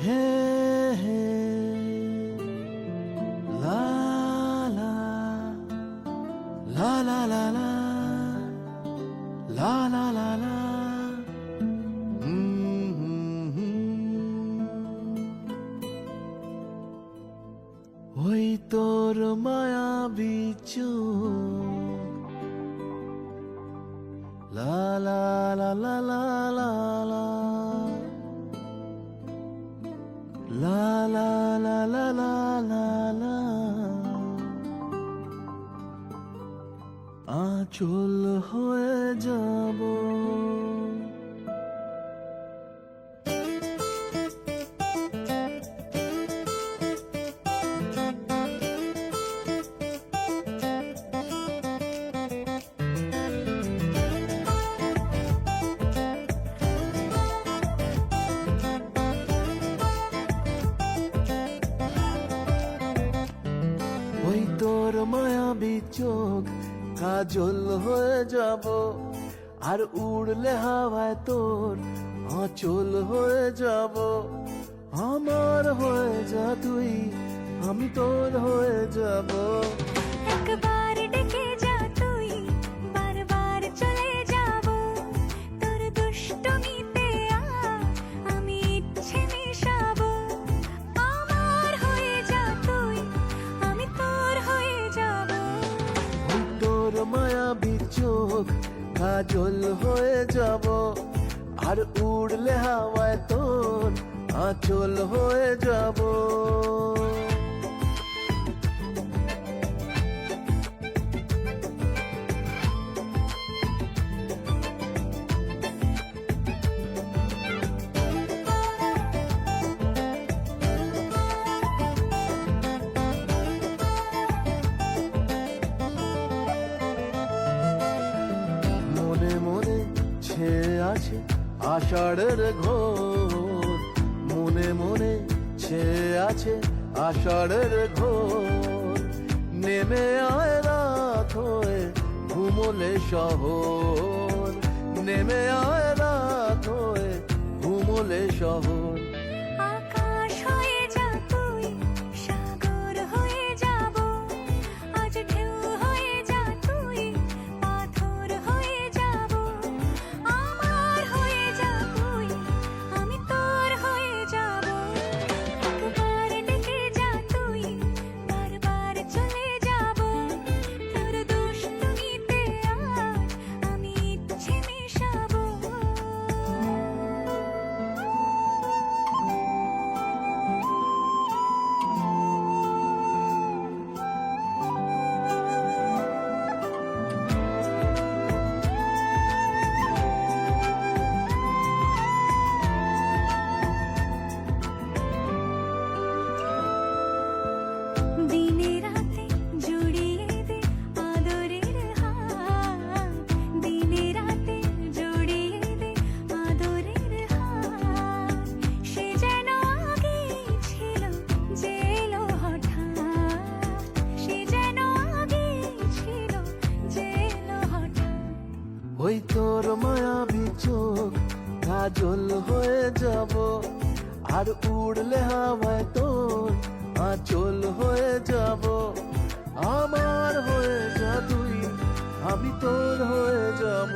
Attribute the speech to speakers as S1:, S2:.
S1: হে হে লা লা লা লা লা লা লা লা লা লা ওই তোর মায়াবী চোখ লা লা লা লা লা লা লা লা লা লা লা লা লা লা আঁচল হয়ে যাব ওই তোর মায়াবী চোখ কাজল হয়ে যাব আর উড়লে হাওয়ায় তোর আঁচল হয়ে যাব আমার হয়ে যা তুই আমি তোর হয়ে যাব
S2: একবার ডেকে যা তুই বারবার চলে যাব তোর দুষ্টমিতে আমি ইচ্ছে মিশাবো আমার হয়ে যা তুই আমি তোর হয়ে যাব
S1: ওই তোর মায়াবী চোখ কাজল হয়ে যাব আর উড়লে হাওয়ায় তোর আঁচল হয়ে যাব মনে মনে ছেয়ে আছে আষাঢ়ের ঘোর মনে মনে ছেয়ে আছে আষাঢ়ের ঘোর নেমে আয় রাত হয়ে ঘুমোলে শহর নেমে আয় রাত হয়ে ঘুমোলে শহর
S2: আকাশ হয়ে যা তুই সাগর হয়ে যাব আজ ঢেউ হয়ে যা তুই পাথর হয়ে যাব আমার হয়ে যা তুই আমি তোর হয়ে যাব একবার ডেকে যা তুই বারবার চলে যাব তোর দুষ্টমিতে আমি ইচ্ছে মিশাবো দিনে রাতে জড়িয়ে দে আদরের হাত দিনে রাতে জড়িয়ে দে আদরের হাত সে যেন আগে ছিল যে এলো হঠাৎ সে যেন আগে ছিল যে এলো হঠাৎ
S1: ওই তোর মায়াবী চোখ কাজল হয়ে যাব আর উড়লে হাওয়ায় তোর আঁচল হয়ে যাব আমার হয়ে যা তুই আমি তোর হয়ে যাব